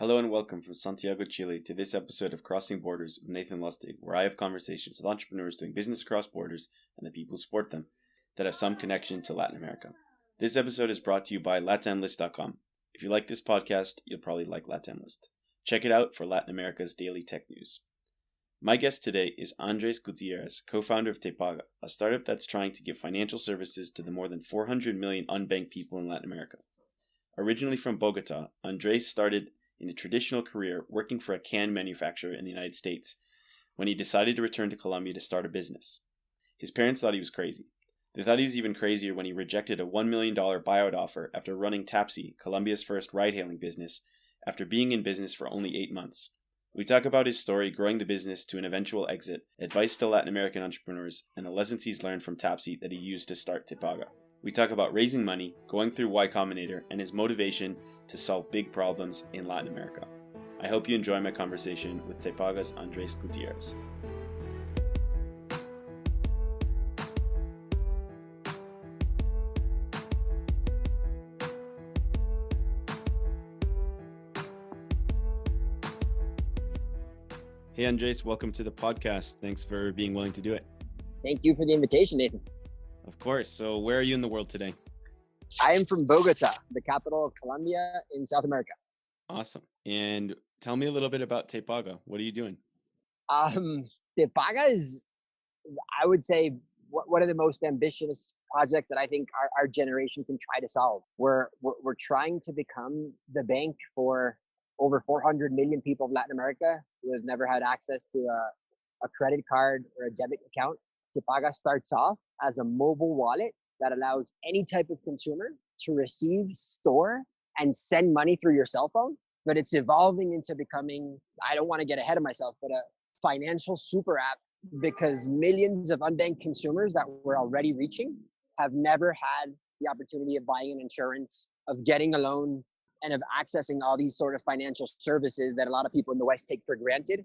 Hello and welcome from Santiago, Chile to this episode of Crossing Borders with Nathan Lustig, where I have conversations with entrepreneurs doing business across borders and the people who support them that have some connection to Latin America. This episode is brought to you by LatamList.com. If you like this podcast, you'll probably like Latam List. Check it out for Latin America's daily tech news. My guest today is Andres Gutierrez, co-founder of Tpaga, a startup that's trying to give financial services to the more than 400 million unbanked people in Latin America. Originally from Bogota, Andres started in a traditional career working for a can manufacturer in the United States when he decided to return to Colombia to start a business. His parents thought he was crazy. They thought he was even crazier when he rejected a $1 million buyout offer after running Tappsi, Colombia's first ride-hailing business, after being in business for only 8 months. We talk about his story growing the business to an eventual exit, advice to Latin American entrepreneurs, and the lessons he's learned from Tappsi that he used to start Tpaga. We talk about raising money, going through YCombinator, and his motivation to solve big problems in Latin America. I hope you enjoy my conversation with Tpaga's Andres Gutierrez. Hey Andres, welcome to the podcast. Thanks for being willing to do it. Thank you for the invitation, Nathan. Of course. So where are you in the world today? I am from Bogota, the capital of Colombia in South America. Awesome. And tell me a little bit about Tpaga. What are you doing? Tpaga is, I would say, one of the most ambitious projects that I think our generation can try to solve. We're trying to become the bank for over 400 million people of Latin America who have never had access to a credit card or a debit account. Tpaga starts off as a mobile wallet that allows any type of consumer to receive, store, and send money through your cell phone. But it's evolving into becoming, I don't want to get ahead of myself, but a financial super app, because millions of unbanked consumers that we're already reaching have never had the opportunity of buying an insurance, of getting a loan, and of accessing all these sort of financial services that a lot of people in the West take for granted.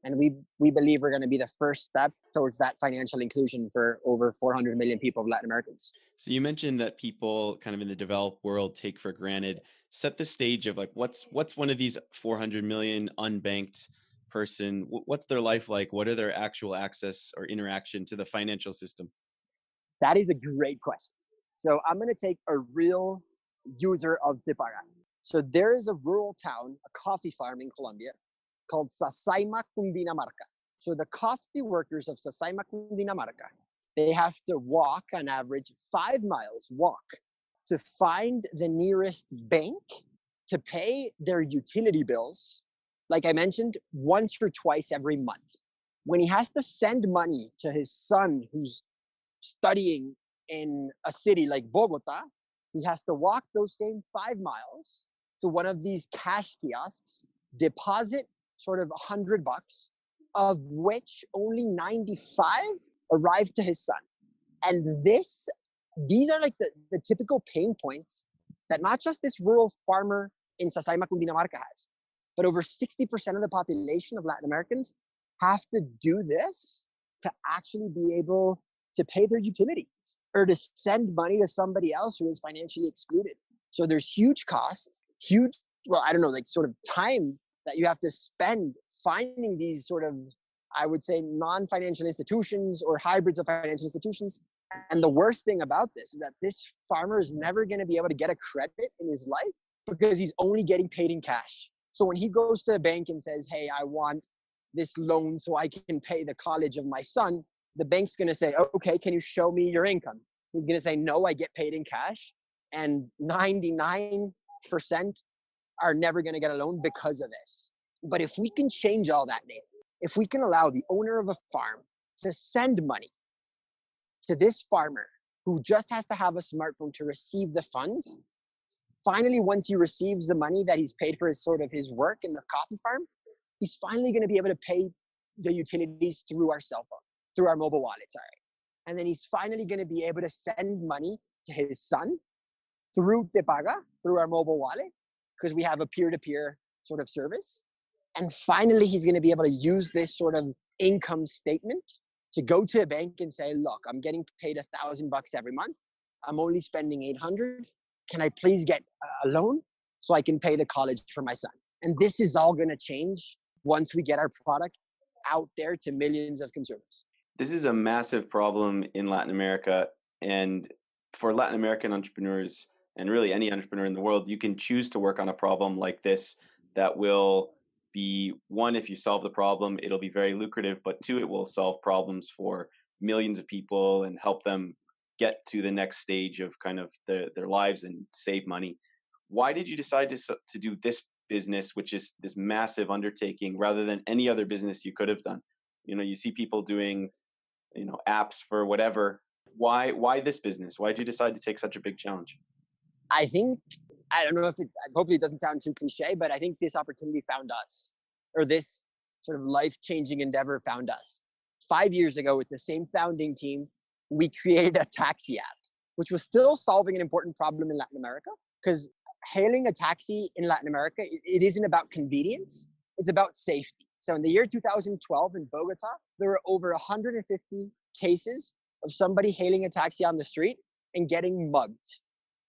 And we believe we're going to be the first step towards that financial inclusion for over 400 million people of Latin Americans. So you mentioned that people kind of in the developed world take for granted. Set the stage of like, what's one of these 400 million unbanked person, what's their life like? What are their actual access or interaction to the financial system? That is a great question. So I'm going to take a real user of Tpaga. So there is a rural town, a coffee farm in Colombia, called Sasaima, Cundinamarca. So the coffee workers of Sasaima, Cundinamarca, they have to walk on average 5 miles to find the nearest bank to pay their utility bills, like I mentioned, once or twice every month. When he has to send money to his son who's studying in a city like Bogota, he has to walk those same 5 miles to one of these cash kiosks, deposit sort of $100, of which only 95 arrived to his son. And these are like the typical pain points that not just this rural farmer in Sasaima, Cundinamarca has, but over 60% of the population of Latin Americans have to do this to actually be able to pay their utilities or to send money to somebody else who is financially excluded. So there's huge costs, sort of time that you have to spend finding these sort of, I would say, non-financial institutions or hybrids of financial institutions. And the worst thing about this is that this farmer is never going to be able to get a credit in his life because he's only getting paid in cash. So when he goes to a bank and says, hey, I want this loan so I can pay the college of my son, the bank's going to say, okay, can you show me your income? He's going to say, no, I get paid in cash. And 99% are never going to get a loan because of this. But if we can change all that, Nathan, if we can allow the owner of a farm to send money to this farmer who just has to have a smartphone to receive the funds, finally, once he receives the money that he's paid for his work in the coffee farm, he's finally going to be able to pay the utilities through our cell phone, through our mobile wallet, And then he's finally going to be able to send money to his son through Tpaga, through our mobile wallet, because we have a peer-to-peer sort of service. And finally, he's going to be able to use this sort of income statement to go to a bank and say, look, I'm getting paid $1,000 every month. I'm only spending 800. Can I please get a loan so I can pay the college for my son? And this is all going to change once we get our product out there to millions of consumers. This is a massive problem in Latin America. And for Latin American entrepreneurs, and really any entrepreneur in the world, you can choose to work on a problem like this that will be, one, if you solve the problem, it'll be very lucrative, but two, it will solve problems for millions of people and help them get to the next stage of kind of their lives and save money. Why did you decide to do this business, which is this massive undertaking, rather than any other business you could have done? You know, you see people doing, apps for whatever. Why this business? Why did you decide to take such a big challenge? I think, I don't know if hopefully it doesn't sound too cliche, but I think this opportunity found us, or this sort of life-changing endeavor found us. 5 years ago, with the same founding team, we created a taxi app, which was still solving an important problem in Latin America. Because hailing a taxi in Latin America, it isn't about convenience, it's about safety. So in the year 2012 in Bogota, there were over 150 cases of somebody hailing a taxi on the street and getting mugged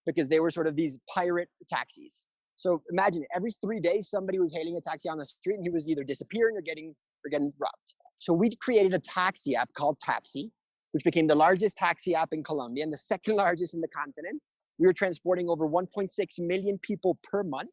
because they were sort of these pirate taxis. So imagine every 3 days, somebody was hailing a taxi on the street and he was either disappearing or getting robbed. So we created a taxi app called Tappsi, which became the largest taxi app in Colombia and the second largest in the continent. We were transporting over 1.6 million people per month,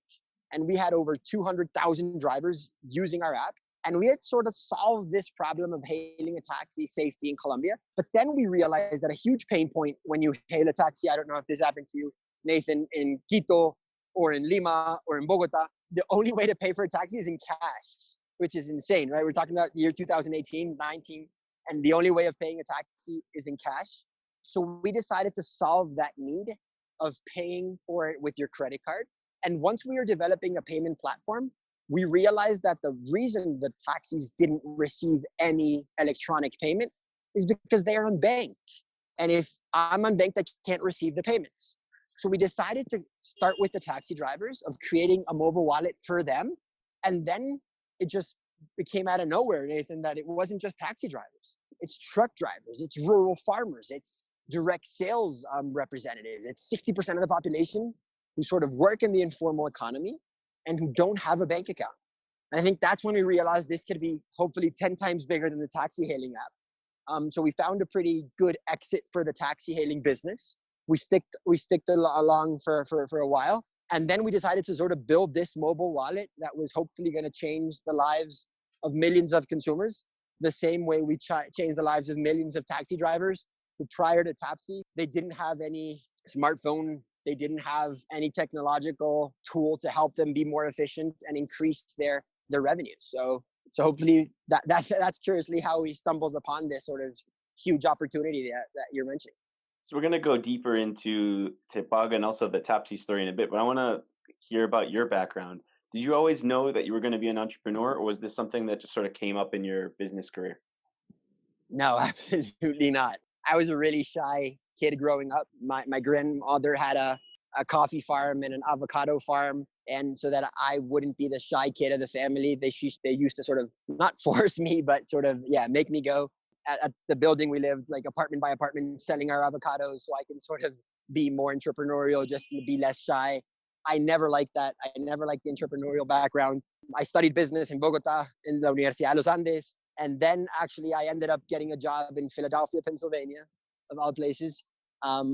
and we had over 200,000 drivers using our app. And we had sort of solved this problem of hailing a taxi safety in Colombia. But then we realized that a huge pain point when you hail a taxi, I don't know if this happened to you, Nathan, in Quito or in Lima or in Bogota, the only way to pay for a taxi is in cash, which is insane, right? We're talking about the year 2018, 19, and the only way of paying a taxi is in cash. So we decided to solve that need of paying for it with your credit card. And once we were developing a payment platform, we realized that the reason the taxis didn't receive any electronic payment is because they are unbanked. And if I'm unbanked, I can't receive the payments. So we decided to start with the taxi drivers of creating a mobile wallet for them. And then it just became out of nowhere, Nathan, that it wasn't just taxi drivers. It's truck drivers, it's rural farmers, it's direct sales representatives. It's 60% of the population who sort of work in the informal economy and who don't have a bank account. And I think that's when we realized this could be hopefully 10 times bigger than the taxi hailing app. So we found a pretty good exit for the taxi hailing business. We sticked along for a while. And then we decided to sort of build this mobile wallet that was hopefully going to change the lives of millions of consumers, the same way we changed the lives of millions of taxi drivers who prior to Tappsi, they didn't have any smartphone. They didn't have any technological tool to help them be more efficient and increase their revenues. So hopefully that's curiously how we stumbled upon this sort of huge opportunity that you're mentioning. So we're going to go deeper into Tpaga and also the Tappsi story in a bit, but I want to hear about your background. Did you always know that you were going to be an entrepreneur, or was this something that just sort of came up in your business career? No, absolutely not. I was a really shy kid growing up. My grandmother had a coffee farm and an avocado farm. And so that I wouldn't be the shy kid of the family, they used to sort of not force me, but sort of, make me go at the building we lived, like apartment by apartment, selling our avocados so I can sort of be more entrepreneurial, just to be less shy. I never liked that. I never liked the entrepreneurial background. I studied business in Bogota in the Universidad de los Andes. And then actually I ended up getting a job in Philadelphia, Pennsylvania, of all places,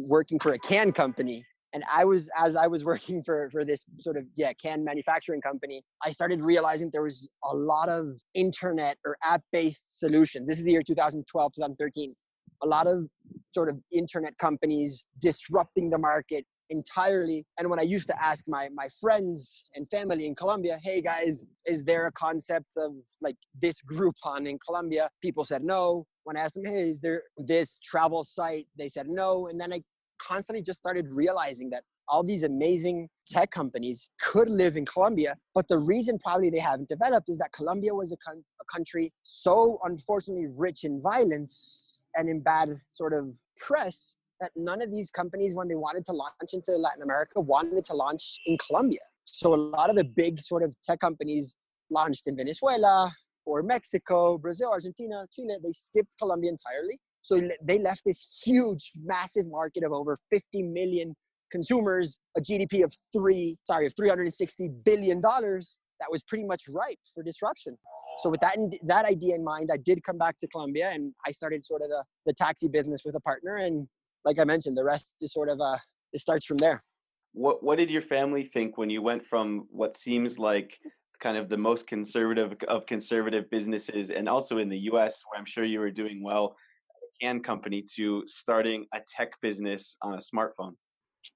working for a can company. And as I was working for this sort of, can manufacturing company, I started realizing there was a lot of internet or app-based solutions. This is the year 2012, 2013. A lot of sort of internet companies disrupting the market entirely. And when I used to ask my friends and family in Colombia, hey guys, is there a concept of like this Groupon in Colombia? People said no. When I asked them, hey, is there this travel site? They said no. And then I constantly just started realizing that all these amazing tech companies could live in Colombia, but the reason probably they haven't developed is that Colombia was a country so unfortunately rich in violence and in bad sort of press that none of these companies, when they wanted to launch into Latin America, wanted to launch in Colombia. So a lot of the big sort of tech companies launched in Venezuela or Mexico, Brazil, Argentina, Chile. They skipped Colombia entirely. So they left this huge, massive market of over 50 million consumers, a GDP of $360 billion, that was pretty much ripe for disruption. So with that idea in mind, I did come back to Colombia and I started sort of the taxi business with a partner. And like I mentioned, the rest is sort of it starts from there. What did your family think when you went from what seems like kind of the most conservative of conservative businesses, and also in the US, where I'm sure you were doing well, a can company, to starting a tech business on a smartphone?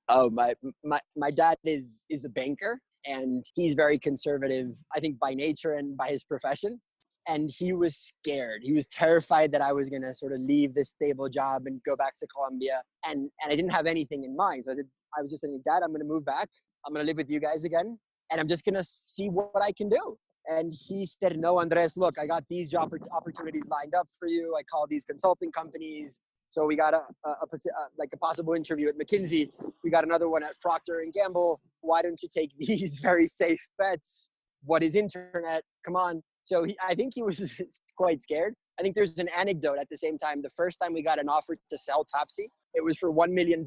Oh, my dad is a banker, and he's very conservative, I think, by nature and by his profession. And he was scared. He was terrified that I was going to sort of leave this stable job and go back to Colombia. And I didn't have anything in mind. So I was just saying, Dad, I'm going to move back. I'm going to live with you guys again. And I'm just going to see what I can do. And he said, no, Andres, look, I got these job opportunities lined up for you. I called these consulting companies. So we got a possible interview at McKinsey. We got another one at Procter & Gamble. Why don't you take these very safe bets? What is internet? Come on. So I think he was quite scared. I think there's an anecdote at the same time. The first time we got an offer to sell Tappsi, it was for $1 million.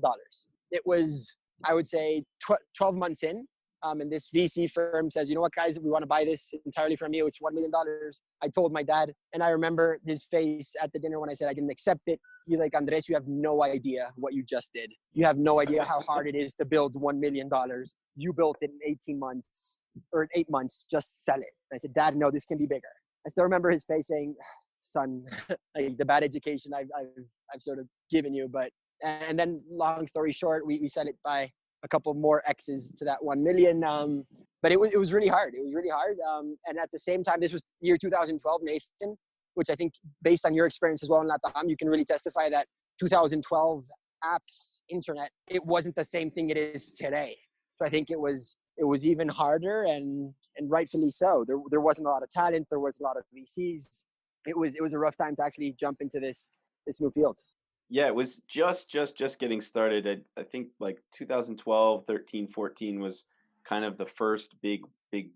It was, I would say, 12 months in. And this VC firm says, you know what, guys, we want to buy this entirely from you. It's $1 million. I told my dad, and I remember his face at the dinner when I said I didn't accept it. He's like, Andres, you have no idea what you just did. You have no idea how hard it is to build $1 million. You built it in 18 months or 8 months. Just sell it. I said, Dad, no, this can be bigger. I still remember his face saying, son, like the bad education I've sort of given you. And then long story short, we sell it by a couple more X's to that 1 million. But it was really hard. It was really hard. And at the same time, this was year 2012, Nathan, which I think based on your experience as well in Latam, you can really testify that 2012 apps, internet, it wasn't the same thing it is today. So I think it was even harder, and rightfully so. There wasn't a lot of talent. There wasn't a lot of VCs. It was a rough time to actually jump into this new field. Yeah, it was just getting started. I think like 2012, 13, 14 was kind of the first big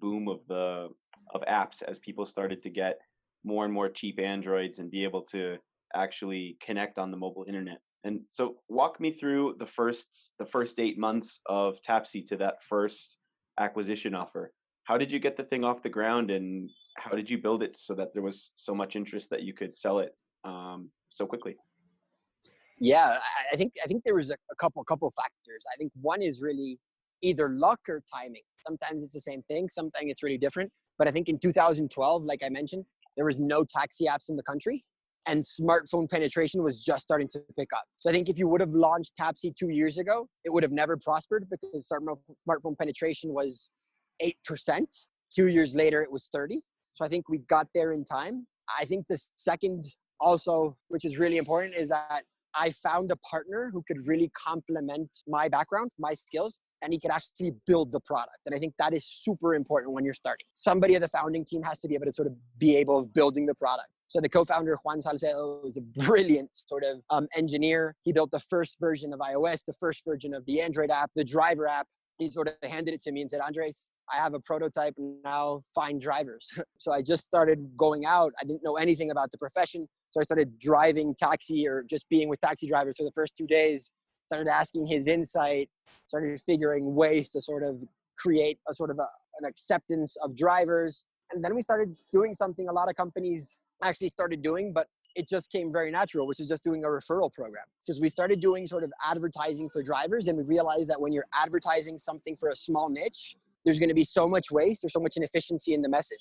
boom of apps, as people started to get more and more cheap Androids and be able to actually connect on the mobile internet. And so walk me through the first 8 months of Tappsi to that first acquisition offer. How did you get the thing off the ground, and how did you build it so that there was so much interest that you could sell it so quickly? Yeah, I think there was a couple factors. I think one is really either luck or timing. Sometimes it's the same thing. Sometimes it's really different. But I think in 2012, like I mentioned, there was no taxi apps in the country, and smartphone penetration was just starting to pick up. So I think if you would have launched Tappsi 2 years ago, it would have never prospered because smartphone penetration was 8%. 2 years later, it was 30. So I think we got there in time. I think the second also, which is really important, is that I found a partner who could really complement my background, my skills, and he could actually build the product. And I think that is super important when you're starting. Somebody of the founding team has to be able to sort of be able of building the product. So the co-founder, Juan Salcedo, was a brilliant sort of engineer. He built the first version of iOS, the first version of the Android app, the driver app. He sort of handed it to me and said, Andres, I have a prototype, now find drivers. So I just started going out. I didn't know anything about the profession. So I started driving taxi, or just being with taxi drivers for the first 2 days, started asking his insight, started figuring ways to sort of create a sort of an acceptance of drivers. And then we started doing something a lot of companies actually started doing, but it just came very natural, which is just doing a referral program. Because we started doing sort of advertising for drivers, and we realized that when you're advertising something for a small niche, there's going to be so much waste, there's so much inefficiency in the message.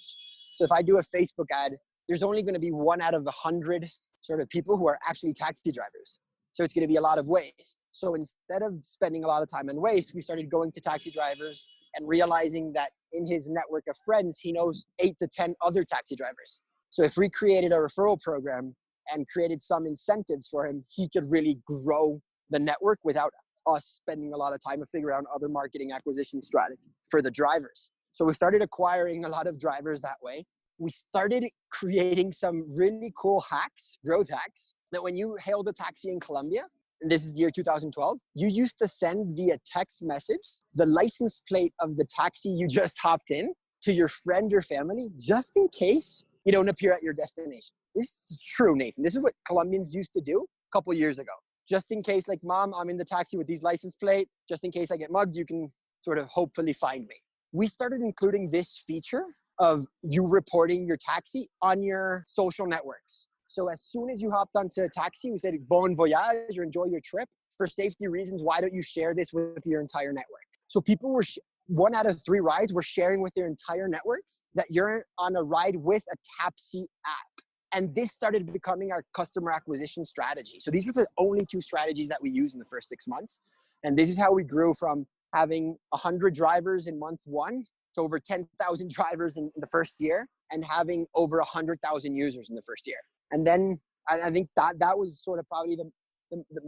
So if I do a Facebook ad, there's only going to be 1 out of 100 sort of people who are actually taxi drivers. So it's going to be a lot of waste. So instead of spending a lot of time on waste, we started going to taxi drivers and realizing that in his network of friends, he knows 8 to 10 other taxi drivers. So if we created a referral program and created some incentives for him, he could really grow the network without us spending a lot of time to figure out other marketing acquisition strategy for the drivers. So we started acquiring a lot of drivers that way. We started creating some really cool hacks, growth hacks, that when you hailed a taxi in Colombia, and this is the year 2012, you used to send via text message the license plate of the taxi you just hopped in to your friend or family, just in case you don't appear at your destination. This is true, Nathan. This is what Colombians used to do a couple years ago. Just in case, like, Mom, I'm in the taxi with these license plate. Just in case I get mugged, you can sort of hopefully find me. we started including this feature of you reporting your taxi on your social networks. So as soon as you hopped onto a taxi, we said, bon voyage, or enjoy your trip. For safety reasons, why don't you share this with your entire network? So people were, 1 out of 3 rides were sharing with their entire networks that you're on a ride with a Tappsi app. And this started becoming our customer acquisition strategy. So these were the only 2 strategies that we used in the first 6 months. And this is how we grew from having 100 drivers in month 1 to over 10,000 drivers in the first year, and having over 100,000 users in the first year. And then I think that was sort of probably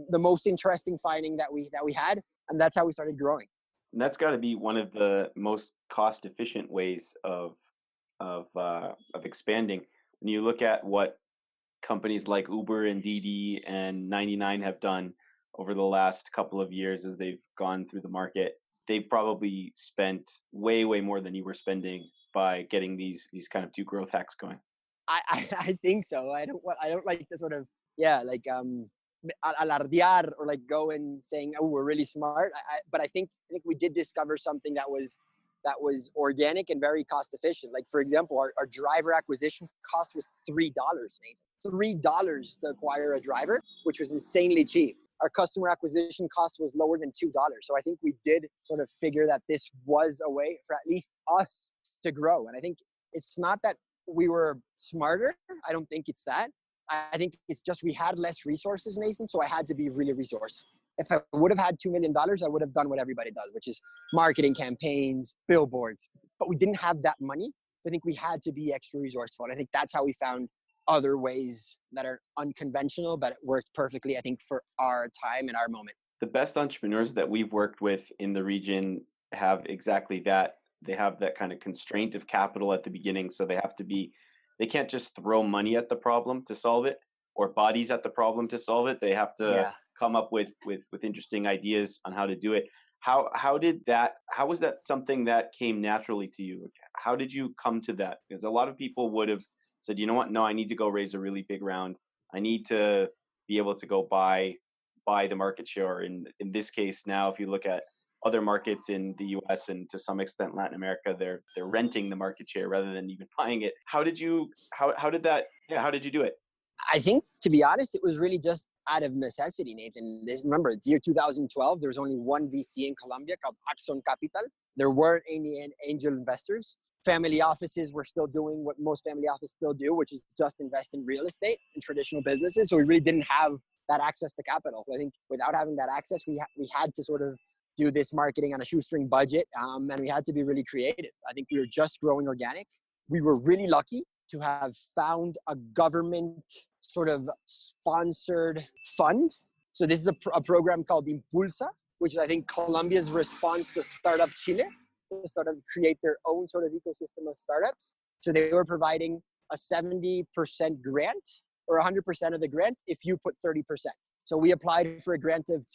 the most interesting finding that we had, and that's how we started growing. And that's got to be one of the most cost efficient ways of expanding. When you look at what companies like Uber and Didi and 99 have done over the last couple of years as they've gone through the market, they've probably spent way more than you were spending by getting these kind of 2 growth hacks going. I think so. I don't like to sort of alardear or like go and saying, oh, we're really smart. But I think we did discover something that was organic and very cost efficient. Like, for example, our driver acquisition cost was $3, $3 to acquire a driver, which was insanely cheap. Our customer acquisition cost was lower than $2. So I think we did sort of figure that this was a way for at least us to grow. And I think it's not that we were smarter. I don't think it's that. I think it's just we had less resources, Nathan. So I had to be really resourceful. If I would have had $2 million, I would have done what everybody does, which is marketing campaigns, billboards. But we didn't have that money. I think we had to be extra resourceful. And I think that's how we found other ways that are unconventional, but it worked perfectly, I think, for our time and our moment. The best entrepreneurs that we've worked with in the region have exactly that. They have that kind of constraint of capital at the beginning. So they can't just throw money at the problem to solve it, or bodies at the problem to solve it. They have to come up with interesting ideas on how to do it. How was that something that came naturally to you? How did you come to that? Because a lot of people would have said, you know what, no, I need to go raise a really big round. I need to be able to go buy the market share. In this case, now, if you look at other markets in the US and to some extent Latin America, they're renting the market share rather than even buying it. How did you do it? I think, to be honest, it was really just out of necessity, Nathan. Remember, it's year 2012. There was only one VC in Colombia called Axon Capital. There weren't any angel investors. Family offices were still doing what most family offices still do, which is just invest in real estate and traditional businesses. So we really didn't have that access to capital. So I think without having that access, we had to sort of do this marketing on a shoestring budget, and we had to be really creative. I think we were just growing organic. We were really lucky to have found a government sort of sponsored fund. So this is a program called Impulsa, which is, I think, Colombia's response to Startup Chile, to sort of create their own sort of ecosystem of startups. So they were providing a 70% grant or 100% of the grant if you put 30%. So we applied for a grant of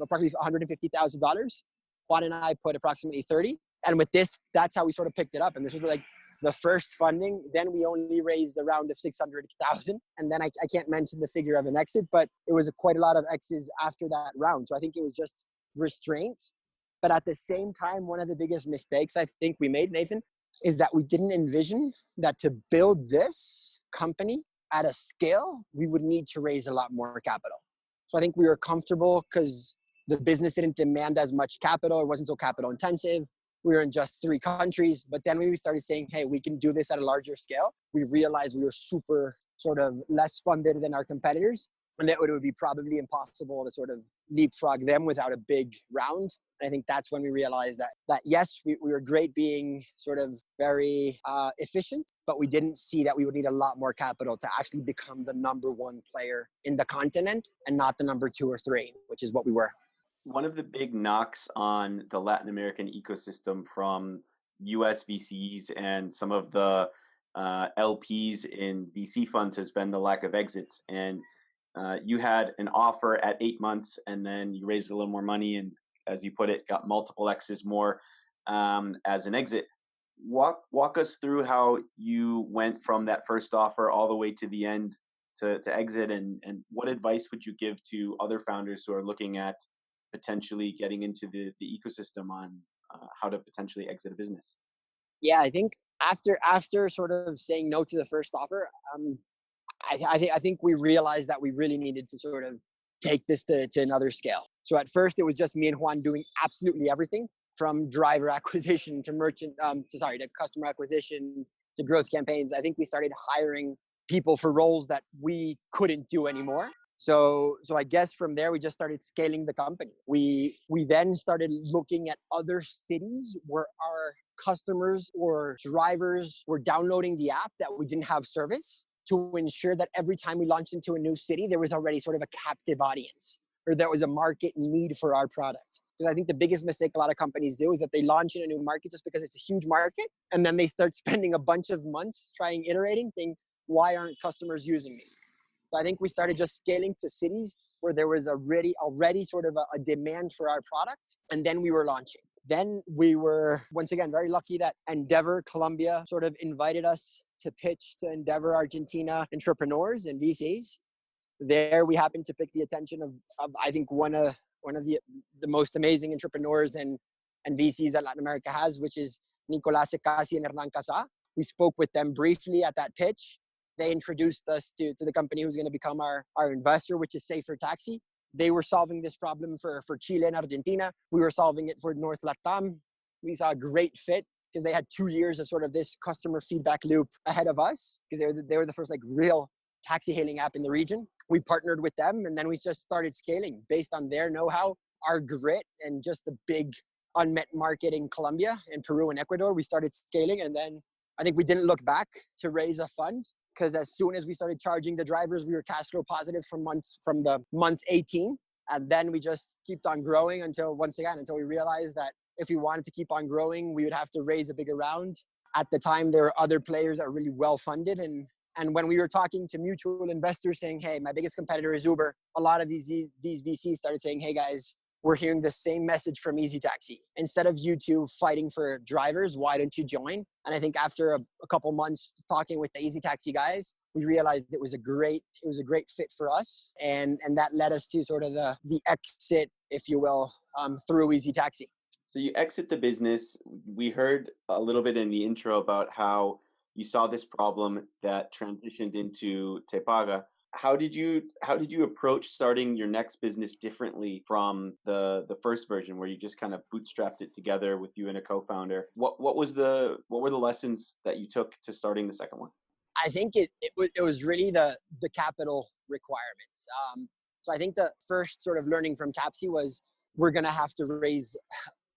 approximately $150,000. Juan and I put approximately 30. And with this, that's how we sort of picked it up. And this was like the first funding. Then we only raised a round of 600,000. And then I can't mention the figure of an exit, but it was quite a lot of exits after that round. So I think it was just restraint. But at the same time, one of the biggest mistakes I think we made, Nathan, is that we didn't envision that to build this company at a scale, we would need to raise a lot more capital. So I think we were comfortable because the business didn't demand as much capital. It wasn't so capital intensive. We were in just 3 countries. But then when we started saying, hey, we can do this at a larger scale, we realized we were super sort of less funded than our competitors. And that it would be probably impossible to sort of leapfrog them without a big round. And I think that's when we realized that yes, we were great being sort of very efficient, but we didn't see that we would need a lot more capital to actually become the number 1 player in the continent and not the number 2 or 3, which is what we were. One of the big knocks on the Latin American ecosystem from US VCs and some of the LPs in VC funds has been the lack of exits. And you had an offer at 8 months, and then you raised a little more money, and as you put it, got multiple X's more as an exit. Walk us through how you went from that first offer all the way to the end to exit, and what advice would you give to other founders who are looking at potentially getting into the ecosystem on how to potentially exit a business? Yeah, I think after sort of saying no to the first offer, I think we realized that we really needed to sort of take this to another scale. So at first it was just me and Juan doing absolutely everything from driver acquisition to to customer acquisition to growth campaigns. I think we started hiring people for roles that we couldn't do anymore. So I guess from there we just started scaling the company. We then started looking at other cities where our customers or drivers were downloading the app that we didn't have service, to ensure that every time we launched into a new city, there was already sort of a captive audience, or there was a market need for our product. Because I think the biggest mistake a lot of companies do is that they launch in a new market just because it's a huge market, and then they start spending a bunch of months iterating, thinking, why aren't customers using me? So I think we started just scaling to cities where there was already sort of a demand for our product, and then we were launching. Then we were, once again, very lucky that Endeavor Colombia sort of invited us to pitch to Endeavor Argentina entrepreneurs and VCs. There we happened to pick the attention of I think one of the most amazing entrepreneurs and VCs that Latin America has, which is Nicolás Ecasi and Hernan Casa. We spoke with them briefly at that pitch. They introduced us to the company who's going to become our investor, which is Safer Taxi. They were solving this problem for Chile and Argentina. We were solving it for North Latam. We saw a great fit because they had 2 years of sort of this customer feedback loop ahead of us, because they were the first like real taxi hailing app in the region. We partnered with them, and then we just started scaling based on their know-how, our grit, and just the big unmet market in Colombia and Peru and Ecuador. We started scaling, and then I think we didn't look back to raise a fund, because as soon as we started charging the drivers, we were cash flow positive from the month 18. And then we just kept on growing until we realized that if we wanted to keep on growing, we would have to raise a bigger round. At the time, there were other players that were really well funded. And when we were talking to mutual investors saying, hey, my biggest competitor is Uber, a lot of these VCs started saying, hey guys, we're hearing the same message from Easy Taxi. Instead of you two fighting for drivers, why don't you join? And I think after a couple months talking with the Easy Taxi guys, we realized it was a great fit for us. And that led us to sort of the exit, if you will, through Easy Taxi. So you exit the business. We heard a little bit in the intro about how you saw this problem that transitioned into Tpaga. How did you approach starting your next business differently from the first version, where you just kind of bootstrapped it together with you and a co-founder? What were the lessons that you took to starting the second one? I think it was really the capital requirements. So I think the first sort of learning from Tappsi was we're going to have to raise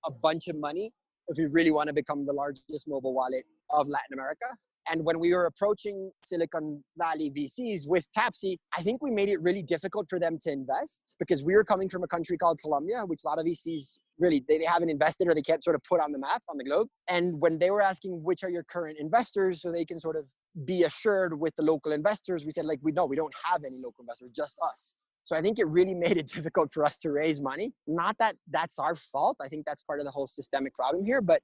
a bunch of money if we really want to become the largest mobile wallet of Latin America. And when we were approaching Silicon Valley VCs with Tappsi, I think we made it really difficult for them to invest, because we were coming from a country called Colombia, which a lot of VCs really, they haven't invested, or they can't sort of put on the map, on the globe. And when they were asking, which are your current investors, so they can sort of be assured with the local investors, we said, like, we don't have any local investors, just us. So I think it really made it difficult for us to raise money. Not that that's our fault. I think that's part of the whole systemic problem here, but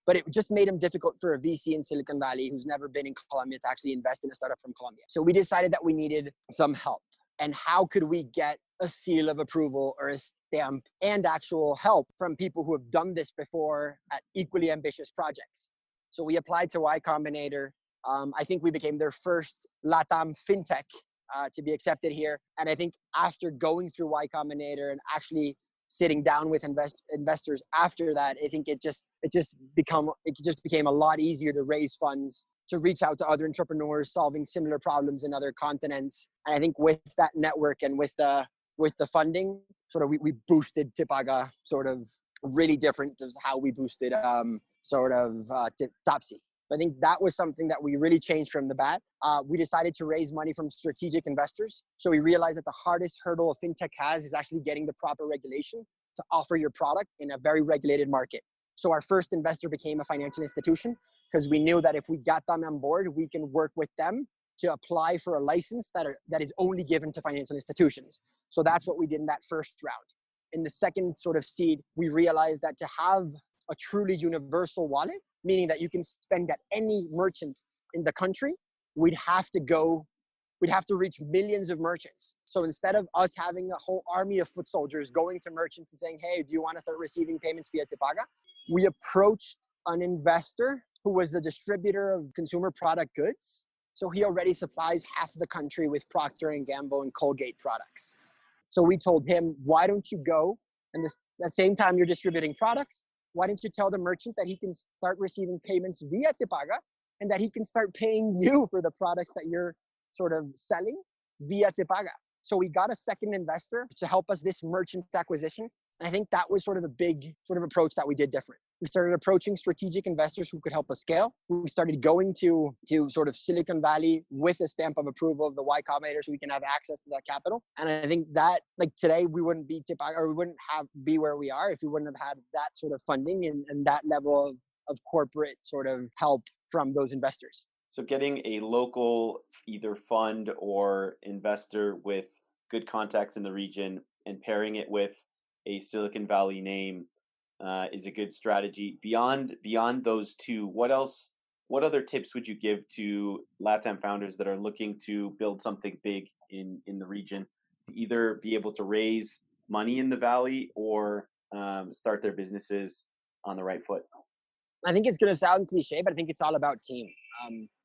it just made them difficult for a VC in Silicon Valley who's never been in Colombia to actually invest in a startup from Colombia. So we decided that we needed some help. And how could we get a seal of approval or a stamp and actual help from people who have done this before at equally ambitious projects? So we applied to YCombinator. I think we became their first LATAM fintech to be accepted here. And I think after going through YCombinator and actually sitting down with investors after that, I think it just became a lot easier to raise funds, to reach out to other entrepreneurs solving similar problems in other continents. And I think with that network and with the funding, sort of we boosted Tpaga sort of really different to how we boosted Tappsi. I think that was something that we really changed from the bat. We decided to raise money from strategic investors. So we realized that the hardest hurdle a fintech has is actually getting the proper regulation to offer your product in a very regulated market. So our first investor became a financial institution, because we knew that if we got them on board, we can work with them to apply for a license that is only given to financial institutions. So that's what we did in that first round. In the second sort of seed, we realized that to have a truly universal wallet, meaning that you can spend at any merchant in the country, we'd have to reach millions of merchants. So instead of us having a whole army of foot soldiers going to merchants and saying, hey, do you want to start receiving payments via Tpaga? we approached an investor who was the distributor of consumer product goods. So he already supplies half the country with Procter and Gamble and Colgate products. So we told him, why don't you go and at the same time you're distributing products, why don't you tell the merchant that he can start receiving payments via Tpaga and that he can start paying you for the products that you're sort of selling via Tpaga. So we got a second investor to help us this merchant acquisition. And I think that was sort of the big sort of approach that we did different. We started approaching strategic investors who could help us scale. We started going to sort of Silicon Valley with a stamp of approval of the Y-Combinator so we can have access to that capital. And I think that like today we wouldn't be Tpaga, or we wouldn't be where we are if we wouldn't have had that sort of funding and that level of corporate sort of help from those investors. So getting a local either fund or investor with good contacts in the region and pairing it with a Silicon Valley name is a good strategy. Beyond those two, what else? What other tips would you give to LATAM founders that are looking to build something big in the region to either be able to raise money in the valley or start their businesses on the right foot? I think it's going to sound cliche, but I think it's all about team.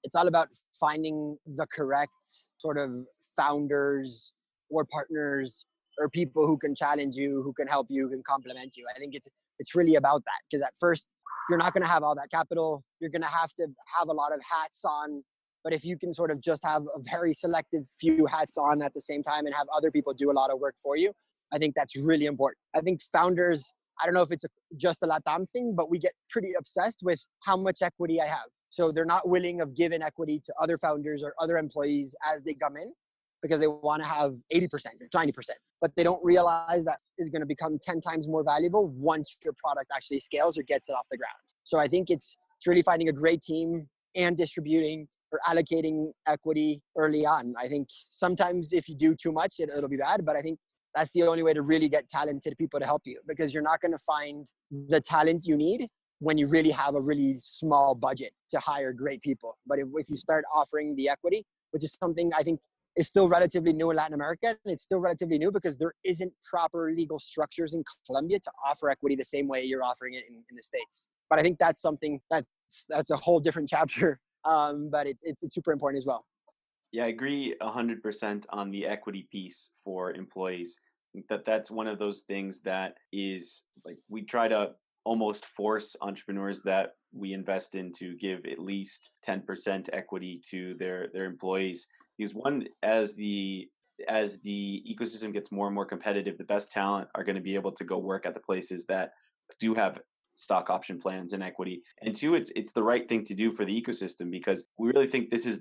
It's all about finding the correct sort of founders or partners or people who can challenge you, who can help you, who can complement you. I think it's really about that, because at first you're not going to have all that capital. You're going to have a lot of hats on. But if you can sort of just have a very selective few hats on at the same time and have other people do a lot of work for you, I think that's really important. I think founders, I don't know if it's just a LATAM thing, but we get pretty obsessed with how much equity I have. So they're not willing of giving equity to other founders or other employees as they come in because they want to have 80% or 90%. But they don't realize that is going to become 10 times more valuable once your product actually scales or gets it off the ground. So I think it's really finding a great team and distributing or allocating equity early on. I think sometimes if you do too much, it'll be bad, but I think that's the only way to really get talented people to help you, because you're not going to find the talent you need when you really have a really small budget to hire great people. But if you start offering the equity, which is something I think is still relatively new in Latin America, and it's still relatively new because there isn't proper legal structures in Colombia to offer equity the same way you're offering it in the States. But I think that's something that's a whole different chapter, but it's super important as well. Yeah, I agree 100% on the equity piece for employees. I think that's one of those things that is like we try to almost force entrepreneurs that we invest in to give at least 10% equity to their employees. Because one, as the ecosystem gets more and more competitive, the best talent are going to be able to go work at the places that do have stock option plans and equity. And two, it's the right thing to do for the ecosystem, because we really think this is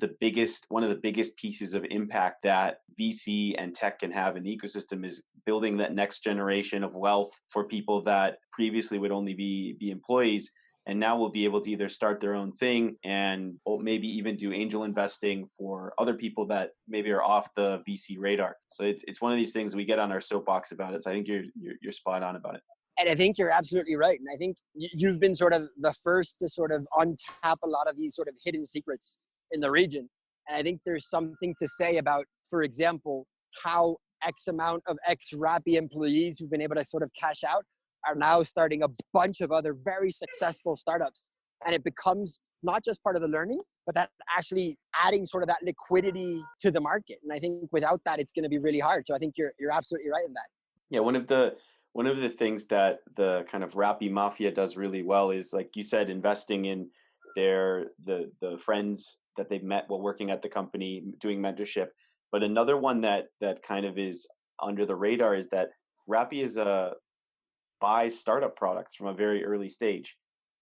one of the biggest pieces of impact that VC and tech can have in the ecosystem, is building that next generation of wealth for people that previously would only be employees, and now will be able to either start their own thing and maybe even do angel investing for other people that maybe are off the VC radar. So it's one of these things we get on our soapbox about it. So I think you're spot on about it. And I think you're absolutely right. And I think you've been sort of the first to sort of untap a lot of these sort of hidden secrets in the region. And I think there's something to say about, for example, how X amount of ex-Rappi employees who've been able to sort of cash out are now starting a bunch of other very successful startups. And it becomes not just part of the learning, but that actually adding sort of that liquidity to the market. And I think without that, it's going to be really hard. So I think you're absolutely right in that. Yeah, one of the things that the kind of Rappi mafia does really well is, like you said, investing in the friends that they've met while working at the company, doing mentorship. But another one that kind of is under the radar is that Rappi buys startup products from a very early stage.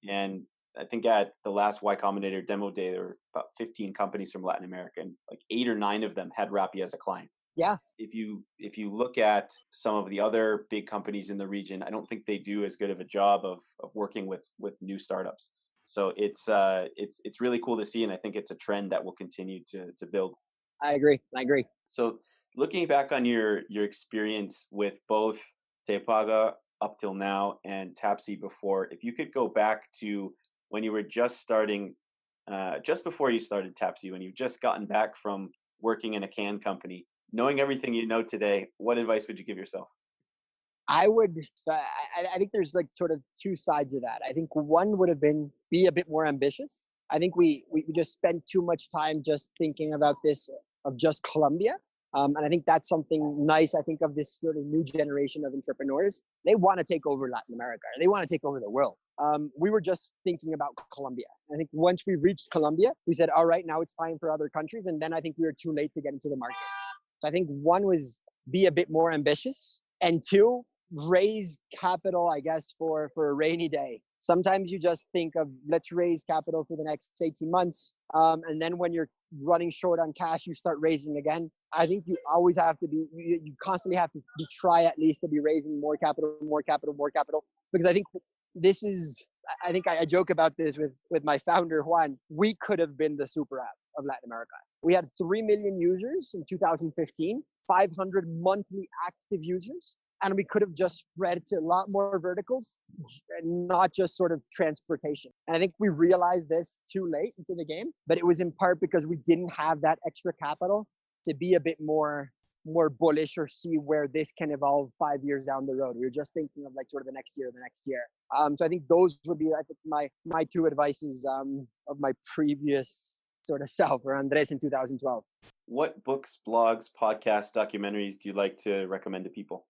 And I think at the last Y Combinator demo day, there were about 15 companies from Latin America, and like 8 or 9 of them had Rappi as a client. Yeah. If you look at some of the other big companies in the region, I don't think they do as good of a job of working with new startups. So it's really cool to see, and I think it's a trend that will continue to build. I agree. So looking back on your experience with both Tpaga up till now and Tappsi before, if you could go back to when you were just starting, just before you started Tappsi, when you've just gotten back from working in a can company, knowing everything you know today, what advice would you give yourself? I would, I think there's like sort of two sides of that. I think one would have been be a bit more ambitious. I think we just spent too much time just thinking about this of just Colombia. And I think that's something nice. I think of this sort of new generation of entrepreneurs. They want to take over Latin America. They want to take over the world. We were just thinking about Colombia. I think once we reached Colombia, we said, all right, now it's time for other countries. And then I think we were too late to get into the market. So I think one was be a bit more ambitious, and two, raise capital, I guess, for a rainy day. Sometimes you just think of let's raise capital for the next 18 months. And then when you're running short on cash, you start raising again. I think you always have to be, you constantly have to be try at least to be raising more capital, more capital, more capital. Because I think this is, I think I joke about this with my founder, Juan. We could have been the super app of Latin America. We had 3 million users in 2015, 500 monthly active users. And we could have just spread to a lot more verticals, and not just sort of transportation. And I think we realized this too late into the game, but it was in part because we didn't have that extra capital to be a bit more bullish or see where this can evolve 5 years down the road. We were just thinking of like sort of the next year. So I think those would be, I think, my two advices of my previous sort of self, or Andres in 2012. What books, blogs, podcasts, documentaries do you like to recommend to people?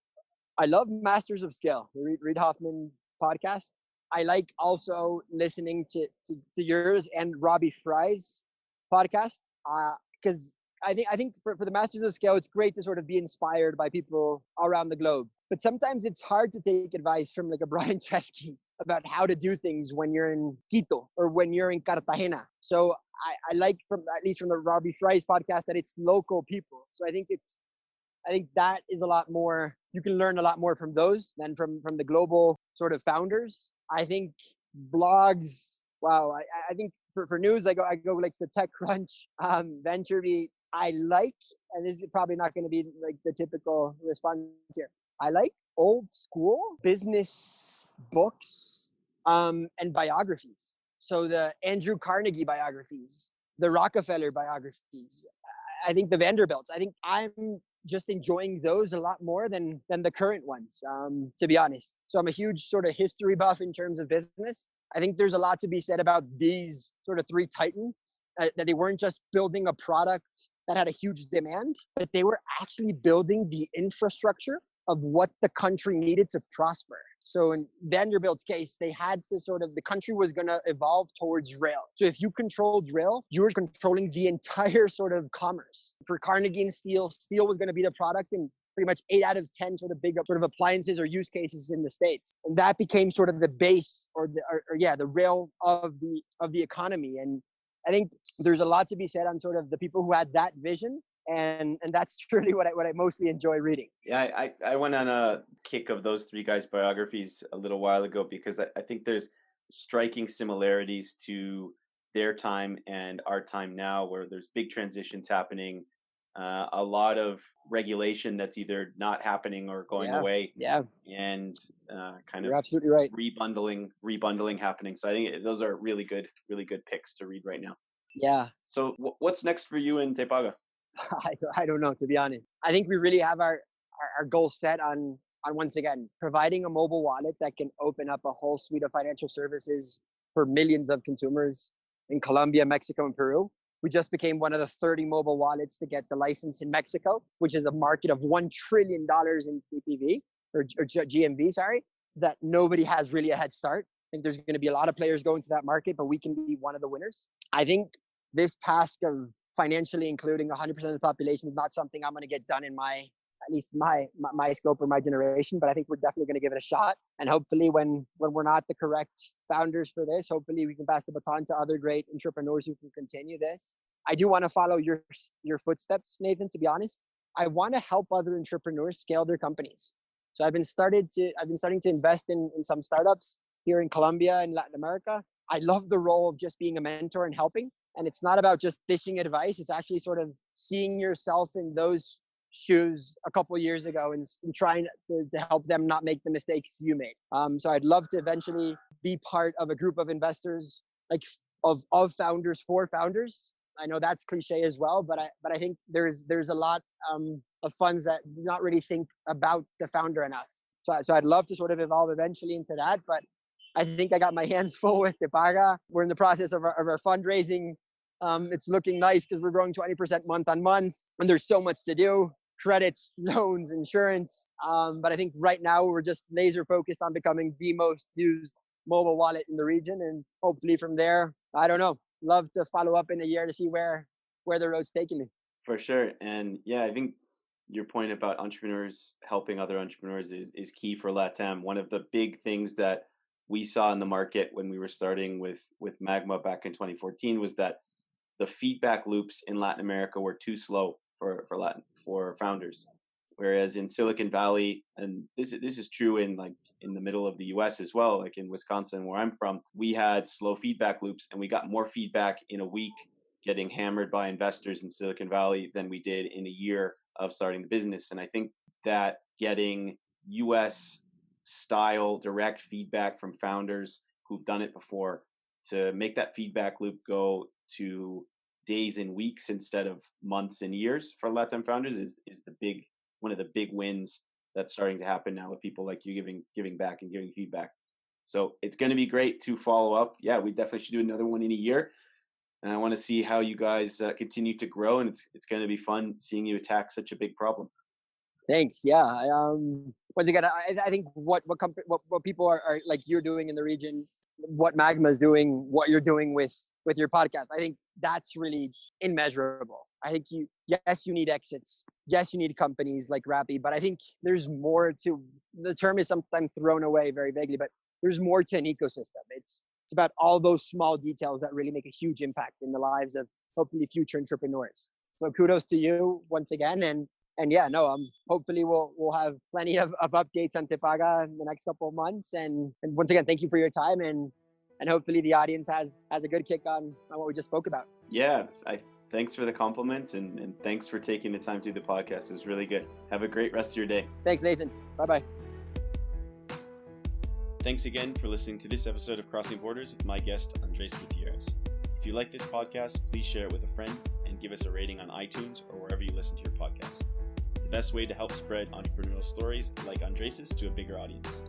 I love Masters of Scale, the Reid Hoffman podcast. I like also listening to yours and Robbie Fry's podcast, because I think for the Masters of Scale, it's great to sort of be inspired by people around the globe. But sometimes it's hard to take advice from like a Brian Chesky about how to do things when you're in Quito or when you're in Cartagena. So I like, from at least from the Robbie Fry's podcast, that it's local people. So I think that is a lot more, you can learn a lot more from those than from the global sort of founders. I think blogs, wow, I think for news, I go like to TechCrunch, VentureBeat. I like, and this is probably not going to be like the typical response here, I like old school business books and biographies. So the Andrew Carnegie biographies, the Rockefeller biographies, I think the Vanderbilts. I think I'm just enjoying those a lot more than the current ones, to be honest. So I'm a huge sort of history buff in terms of business. I think there's a lot to be said about these sort of three titans, that they weren't just building a product that had a huge demand, but they were actually building the infrastructure of what the country needed to prosper. So in Vanderbilt's case, they had to sort of, the country was going to evolve towards rail. So if you controlled rail, you were controlling the entire sort of commerce. For Carnegie and steel was going to be the product in pretty much 8 out of 10 sort of big sort of appliances or use cases in the States. And that became sort of the base or the rail of the economy. And I think there's a lot to be said on sort of the people who had that vision. And that's truly what I mostly enjoy reading. Yeah, I went on a kick of those three guys' biographies a little while ago because I think there's striking similarities to their time and our time now, where there's big transitions happening, a lot of regulation that's either not happening or going away, and kind You're of absolutely right. rebundling happening. So I think those are really good picks to read right now. Yeah. So what's next for you in Tpaga? I don't know, to be honest. I think we really have our goal set on once again, providing a mobile wallet that can open up a whole suite of financial services for millions of consumers in Colombia, Mexico, and Peru. We just became one of the 30 mobile wallets to get the license in Mexico, which is a market of $1 trillion in TPV or GMV, that nobody has really a head start. I think there's going to be a lot of players going to that market, but we can be one of the winners. I think this task of financially including 100% of the population is not something I'm going to get done in at least my scope or my generation, but I think we're definitely going to give it a shot. And hopefully when we're not the correct founders for this, hopefully we can pass the baton to other great entrepreneurs who can continue this. I do want to follow your footsteps, Nathan, to be honest. I want to help other entrepreneurs scale their companies. So I've been starting to invest in some startups here in Colombia and Latin America. I love the role of just being a mentor and helping. And it's not about just dishing advice. It's actually sort of seeing yourself in those shoes a couple of years ago and trying to help them not make the mistakes you made. So I'd love to eventually be part of a group of investors, like of founders for founders. I know that's cliche as well, but I think there's a lot of funds that do not really think about the founder enough. So I'd love to sort of evolve eventually into that, but I think I got my hands full with Tpaga. We're in the process of our fundraising. It's looking nice because we're growing 20% month on month, and there's so much to do: credits, loans, insurance. But I think right now we're just laser focused on becoming the most used mobile wallet in the region, and hopefully from there, I don't know. Love to follow up in a year to see where the road's taking me. For sure. And yeah, I think your point about entrepreneurs helping other entrepreneurs is key for LATAM. One of the big things that we saw in the market when we were starting with Magma back in 2014 was that the feedback loops in Latin America were too slow for founders. Whereas in Silicon Valley, and this is true in the middle of the US as well, like in Wisconsin where I'm from, we had slow feedback loops and we got more feedback in a week getting hammered by investors in Silicon Valley than we did in a year of starting the business. And I think that getting US style direct feedback from founders who've done it before to make that feedback loop go to days and weeks instead of months and years for Latin founders is one of the big wins that's starting to happen now with people like you giving back and giving feedback. So it's going to be great to follow up. Yeah, we definitely should do another one in a year. And I want to see how you guys continue to grow, and it's going to be fun seeing you attack such a big problem. Thanks. Yeah. Once again, I think what people are like you're doing in the region, what Magma is doing, what you're doing with your podcast, I think that's really immeasurable. I think you need exits. Yes, you need companies like Rappi, but I think there's more to, the term is sometimes thrown away very vaguely, but there's more to an ecosystem. It's about all those small details that really make a huge impact in the lives of hopefully future entrepreneurs. So kudos to you once again. And yeah, no, hopefully we'll have plenty of updates on Tpaga in the next couple of months. And once again, thank you for your time, and hopefully the audience has a good kick on what we just spoke about. Yeah, thanks for the compliments and thanks for taking the time to do the podcast. It was really good. Have a great rest of your day. Thanks, Nathan. Bye-bye. Thanks again for listening to this episode of Crossing Borders with my guest, Andres Gutierrez. If you like this podcast, please share it with a friend and give us a rating on iTunes or wherever you listen to your podcast. It's the best way to help spread entrepreneurial stories like Andres's to a bigger audience.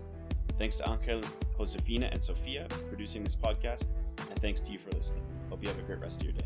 Thanks to Angel, Josefina, and Sofia for producing this podcast, and thanks to you for listening. Hope you have a great rest of your day.